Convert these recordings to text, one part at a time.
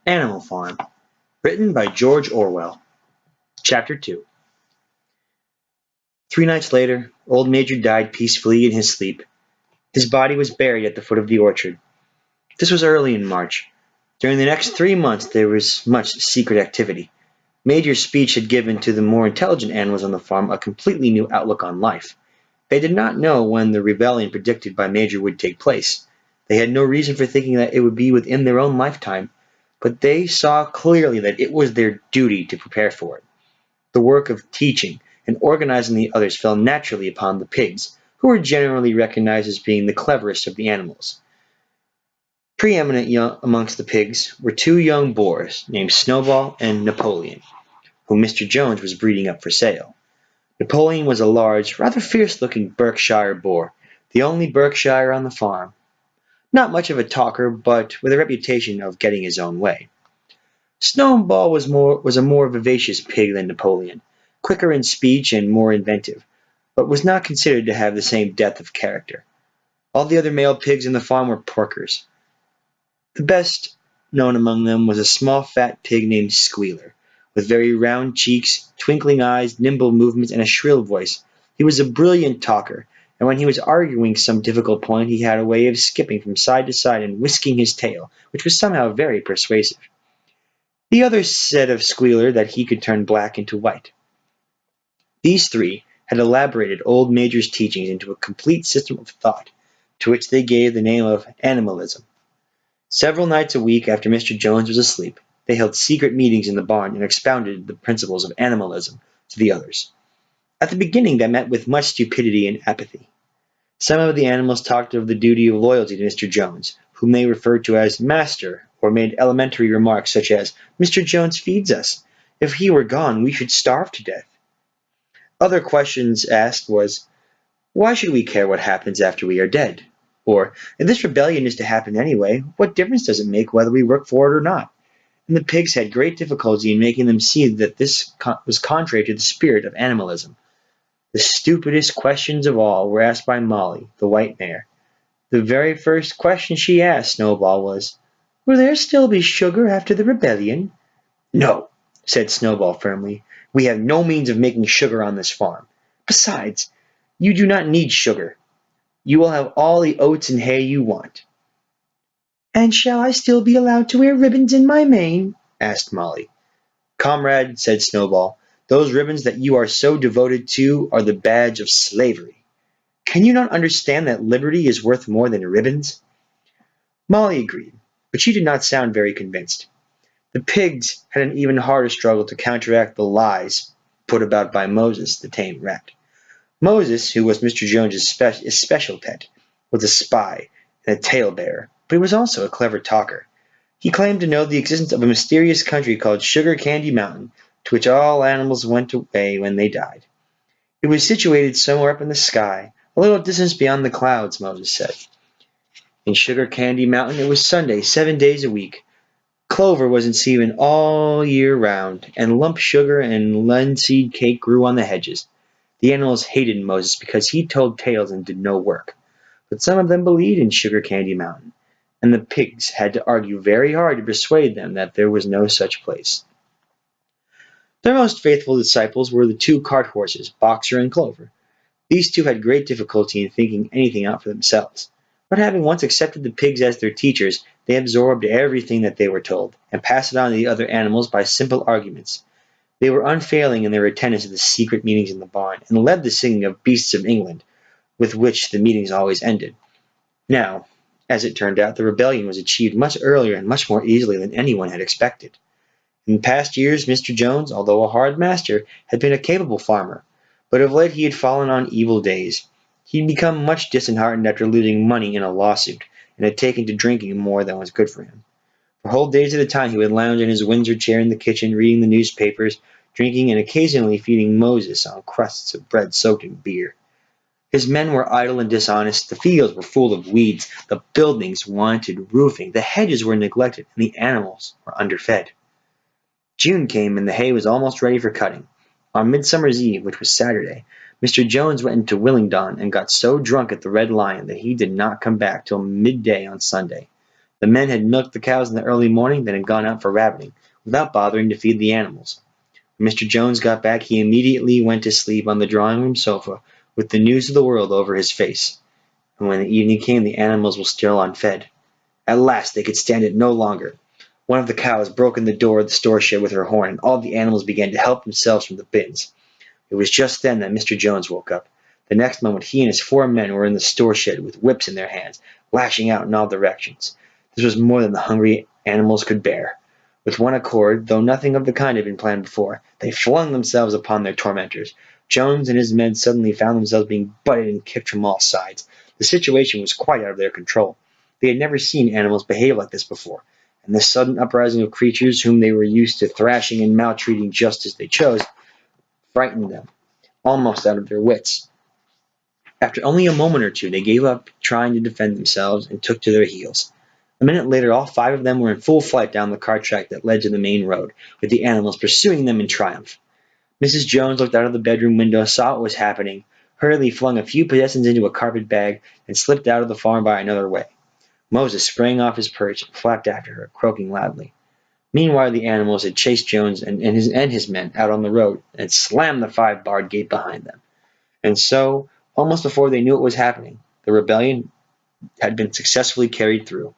Animal Farm, written by George Orwell. Chapter 2. 3 nights later, old Major died peacefully in his sleep. His body was buried at the foot of the orchard. This was early in March. During the next 3 months there was much secret activity. Major's speech had given to the more intelligent animals on the farm a completely new outlook on life. They did not know when the rebellion predicted by Major would take place. They had no reason for thinking that it would be within their own lifetime, but they saw clearly that it was their duty to prepare for it. The work of teaching and organizing the others fell naturally upon the pigs, who were generally recognized as being the cleverest of the animals. Preeminent amongst the pigs were two young boars named Snowball and Napoleon, whom Mr. Jones was breeding up for sale. Napoleon was a large, rather fierce-looking Berkshire boar, the only Berkshire on the farm. Not much of a talker, but with a reputation of getting his own way. Snowball was a more vivacious pig than Napoleon, quicker in speech and more inventive, but was not considered to have the same depth of character. All the other male pigs in the farm were porkers. The best known among them was a small fat pig named Squealer, with very round cheeks, twinkling eyes, nimble movements, and a shrill voice. He was a brilliant talker, and when he was arguing some difficult point he had a way of skipping from side to side and whisking his tail, which was somehow very persuasive. The others said of Squealer that he could turn black into white. These three had elaborated old Major's teachings into a complete system of thought, to which they gave the name of animalism. Several nights a week after Mr. Jones was asleep, they held secret meetings in the barn and expounded the principles of animalism to the others. At the beginning they met with much stupidity and apathy. Some of the animals talked of the duty of loyalty to Mr. Jones, whom they referred to as Master, or made elementary remarks such as, "Mr. Jones feeds us. If he were gone we should starve to death." Other questions asked was, "Why should we care what happens after we are dead?" Or, "If this rebellion is to happen anyway, what difference does it make whether we work for it or not?" And the pigs had great difficulty in making them see that this was contrary to the spirit of animalism. The stupidest questions of all were asked by Molly, the white mare. The very first question she asked Snowball was, "Will there still be sugar after the rebellion?" "No," said Snowball firmly. "We have no means of making sugar on this farm. Besides, you do not need sugar. You will have all the oats and hay you want." "And shall I still be allowed to wear ribbons in my mane?" asked Molly. "Comrade," said Snowball, "those ribbons that you are so devoted to are the badge of slavery. Can you not understand that liberty is worth more than ribbons?" Molly agreed, but she did not sound very convinced. The pigs had an even harder struggle to counteract the lies put about by Moses, the tame rat. Moses, who was Mr. Jones's especial pet, was a spy and a tale-bearer, but he was also a clever talker. He claimed to know the existence of a mysterious country called Sugar Candy Mountain, to which all animals went away when they died. It was situated somewhere up in the sky, a little distance beyond the clouds, Moses said. In Sugar Candy Mountain it was Sunday 7 days a week. Clover was in season all year round, and lump sugar and linseed cake grew on the hedges. The animals hated Moses because he told tales and did no work, but some of them believed in Sugar Candy Mountain, and the pigs had to argue very hard to persuade them that there was no such place. Their most faithful disciples were the two cart horses, Boxer and Clover. These two had great difficulty in thinking anything out for themselves, but having once accepted the pigs as their teachers, they absorbed everything that they were told, and passed it on to the other animals by simple arguments. They were unfailing in their attendance at the secret meetings in the barn, and led the singing of Beasts of England, with which the meetings always ended. Now, as it turned out, the rebellion was achieved much earlier and much more easily than anyone had expected. In past years Mr. Jones, although a hard master, had been a capable farmer, but of late he had fallen on evil days. He had become much disheartened after losing money in a lawsuit, and had taken to drinking more than was good for him. For whole days at a time he would lounge in his Windsor chair in the kitchen, reading the newspapers, drinking, and occasionally feeding Moses on crusts of bread soaked in beer. His men were idle and dishonest, the fields were full of weeds, the buildings wanted roofing, the hedges were neglected, and the animals were underfed. June came, and the hay was almost ready for cutting. On Midsummer's Eve, which was Saturday, Mr. Jones went into Willingdon and got so drunk at the Red Lion that he did not come back till midday on Sunday. The men had milked the cows in the early morning, then had gone out for rabbiting, without bothering to feed the animals. When Mr. Jones got back, he immediately went to sleep on the drawing-room sofa with the news of the world over his face. And when the evening came, the animals were still unfed. At last they could stand it no longer. One of the cows broke in the door of the store shed with her horn, and all the animals began to help themselves from the bins. It was just then that Mr. Jones woke up. The next moment he and his 4 men were in the store shed with whips in their hands, lashing out in all directions. This was more than the hungry animals could bear. With one accord, though nothing of the kind had been planned before, they flung themselves upon their tormentors. Jones and his men suddenly found themselves being butted and kicked from all sides. The situation was quite out of their control. They had never seen animals behave like this before, and this sudden uprising of creatures whom they were used to thrashing and maltreating just as they chose frightened them almost out of their wits. After only a moment or two, they gave up trying to defend themselves and took to their heels. A minute later, all 5 of them were in full flight down the cart track that led to the main road, with the animals pursuing them in triumph. Mrs. Jones looked out of the bedroom window, saw what was happening, hurriedly flung a few possessions into a carpet bag, and slipped out of the farm by another way. Moses sprang off his perch and flapped after her, croaking loudly. Meanwhile, the animals had chased Jones and his men out on the road and slammed the 5-barred gate behind them. And so, almost before they knew what was happening, the rebellion had been successfully carried through.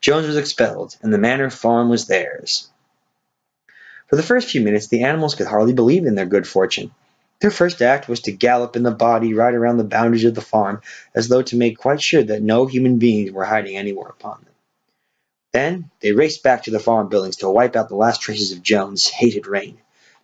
Jones was expelled, and the manor farm was theirs. For the first few minutes, the animals could hardly believe in their good fortune. Their first act was to gallop in the body right around the boundaries of the farm, as though to make quite sure that no human beings were hiding anywhere upon them. Then they raced back to the farm buildings to wipe out the last traces of Jones' hated reign.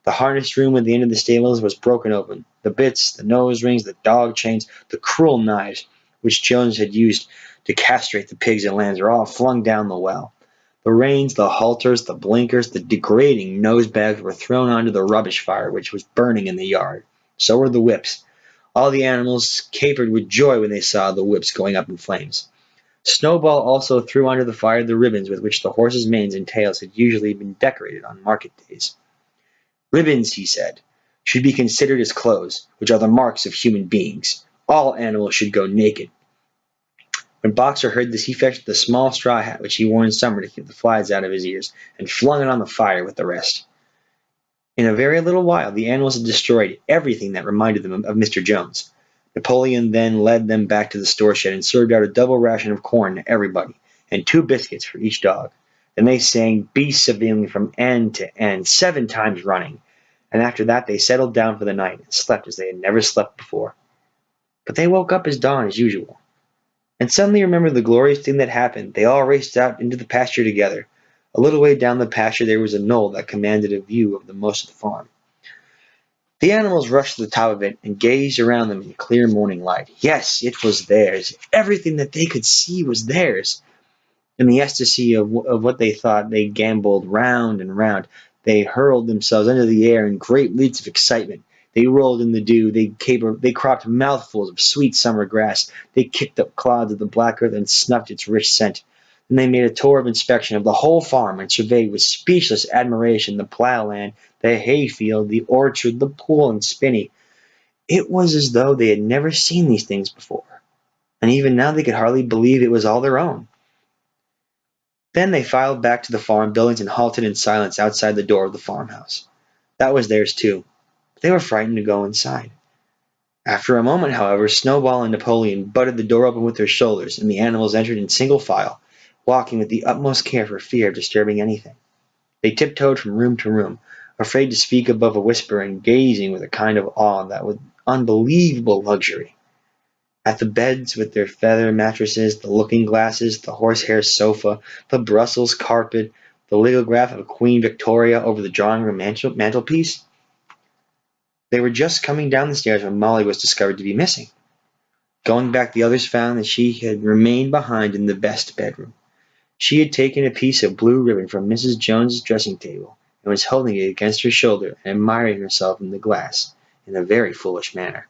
The harness room at the end of the stables was broken open. The bits, the nose rings, the dog chains, the cruel knives which Jones had used to castrate the pigs and lambs were all flung down the well. The reins, the halters, the blinkers, the degrading nose bags were thrown onto the rubbish fire which was burning in the yard. So were the whips. All the animals capered with joy when they saw the whips going up in flames. Snowball also threw onto the fire the ribbons with which the horses' manes and tails had usually been decorated on market days. Ribbons, he said, should be considered as clothes, which are the marks of human beings. All animals should go naked. When Boxer heard this, he fetched the small straw hat which he wore in summer to keep the flies out of his ears, and flung it on the fire with the rest. In a very little while, the animals had destroyed everything that reminded them of Mr. Jones. Napoleon then led them back to the store shed and served out a double ration of corn to everybody, and 2 biscuits for each dog. Then they sang "Be Civilian" from end to end 7 times running, and after that they settled down for the night and slept as they had never slept before. But they woke up as dawn as usual, and suddenly remembered the glorious thing that happened. They all raced out into the pasture together. A little way down the pasture there was a knoll that commanded a view of the most of the farm. The animals rushed to the top of it and gazed around them in the clear morning light. Yes, it was theirs. Everything that they could see was theirs. In the ecstasy of what they thought, they gamboled round and round. They hurled themselves into the air in great leaps of excitement. They rolled in the dew. They cropped mouthfuls of sweet summer grass. They kicked up clods of the black earth and snuffed its rich scent. Then they made a tour of inspection of the whole farm and surveyed with speechless admiration the ploughland, the hayfield, the orchard, the pool and spinney. It was as though they had never seen these things before, and even now they could hardly believe it was all their own. Then they filed back to the farm buildings and halted in silence outside the door of the farmhouse. That was theirs too, but they were frightened to go inside. After a moment, however, Snowball and Napoleon butted the door open with their shoulders, and the animals entered in single file, walking with the utmost care for fear of disturbing anything. They tiptoed from room to room, afraid to speak above a whisper and gazing with a kind of awe that was unbelievable luxury. At the beds with their feather mattresses, the looking-glasses, the horsehair sofa, the Brussels carpet, the lithograph of Queen Victoria over the drawing-room mantelpiece. They were just coming down the stairs when Molly was discovered to be missing. Going back, the others found that she had remained behind in the best bedroom. She had taken a piece of blue ribbon from Mrs. Jones's dressing table and was holding it against her shoulder and admiring herself in the glass in a very foolish manner.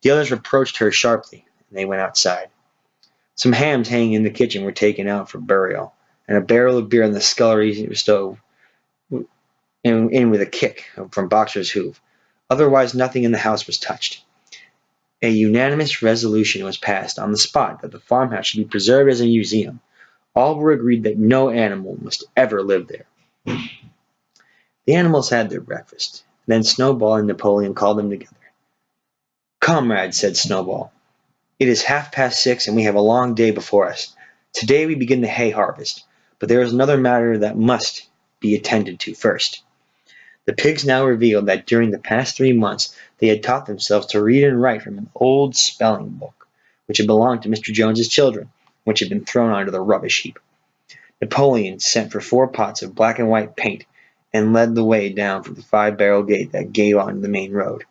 The others reproached her sharply, and they went outside. Some hams hanging in the kitchen were taken out for burial, and a barrel of beer on the scullery stove in with a kick from Boxer's hoof. Otherwise, nothing in the house was touched. A unanimous resolution was passed on the spot that the farmhouse should be preserved as a museum. All were agreed that no animal must ever live there. The animals had their breakfast. Then Snowball and Napoleon called them together. "Comrades," said Snowball, "it is 6:30 and we have a long day before us. Today we begin the hay harvest, but there is another matter that must be attended to first." The pigs now revealed that during the past 3 months they had taught themselves to read and write from an old spelling book, which had belonged to Mr. Jones's children, which had been thrown onto the rubbish heap. Napoleon sent for 4 pots of black and white paint, and led the way down from the 5-barrel gate that gave on the main road.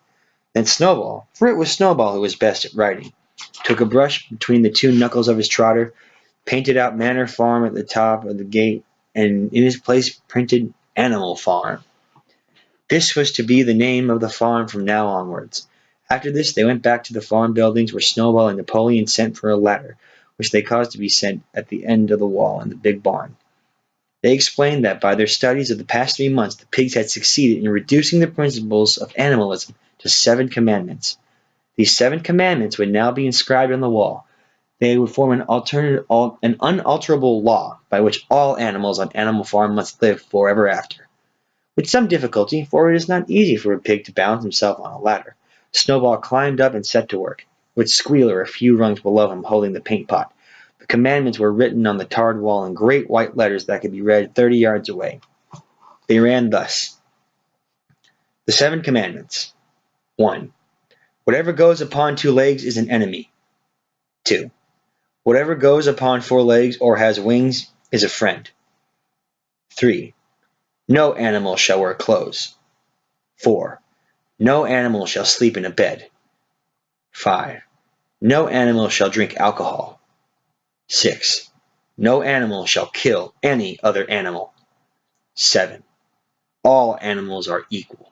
Then Snowball, for it was Snowball who was best at writing, took a brush between the two knuckles of his trotter, painted out Manor Farm at the top of the gate, and in its place printed Animal Farm. This was to be the name of the farm from now onwards. After this they went back to the farm buildings, where Snowball and Napoleon sent for a ladder, which they caused to be set at the end of the wall in the big barn. They explained that by their studies of the past 3 months the pigs had succeeded in reducing the principles of animalism to 7 commandments. These 7 commandments would now be inscribed on the wall. They would form an unalterable law by which all animals on Animal Farm must live forever after. With some difficulty, for it is not easy for a pig to balance himself on a ladder, Snowball climbed up and set to work, with Squealer a few rungs below him holding the paint pot. The commandments were written on the tarred wall in great white letters that could be read 30 yards away. They ran thus: The 7 commandments. 1. Whatever goes upon 2 legs is an enemy. 2. Whatever goes upon 4 legs or has wings is a friend. 3. No animal shall wear clothes. 4. No animal shall sleep in a bed. 5. No animal shall drink alcohol. 6. No animal shall kill any other animal. 7. All animals are equal.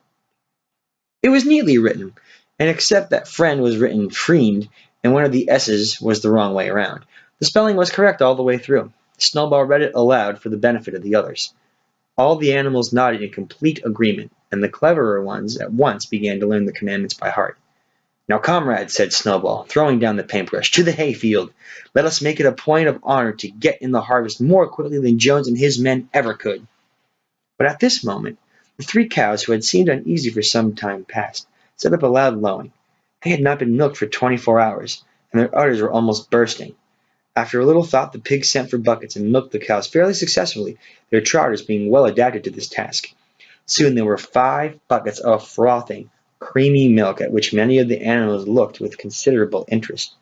It was neatly written, and except that friend was written friend, and one of the S's was the wrong way around, the spelling was correct all the way through. Snowball read it aloud for the benefit of the others. All the animals nodded in complete agreement, and the cleverer ones at once began to learn the commandments by heart. "Now, comrades," said Snowball, throwing down the paintbrush, "to the hayfield! Let us make it a point of honor to get in the harvest more quickly than Jones and his men ever could." But at this moment the 3 cows, who had seemed uneasy for some time past, set up a loud lowing. They had not been milked for 24 hours, and their udders were almost bursting. After a little thought the pigs sent for buckets and milked the cows fairly successfully, their trotters being well adapted to this task. Soon there were 5 buckets of frothing, creamy milk, at which many of the animals looked with considerable interest.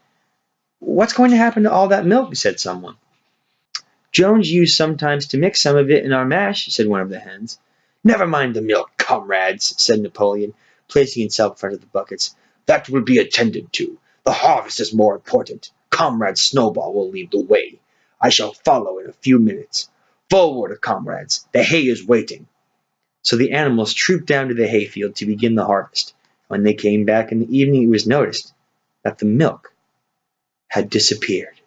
"What's going to happen to all that milk?" said someone. "Jones used sometimes to mix some of it in our mash," said one of the hens. "Never mind the milk, comrades," said Napoleon, placing himself in front of the buckets. "That will be attended to. The harvest is more important. Comrade Snowball will lead the way. I shall follow in a few minutes. Forward, comrades, the hay is waiting." So the animals trooped down to the hayfield to begin the harvest. When they came back in the evening it was noticed that the milk had disappeared.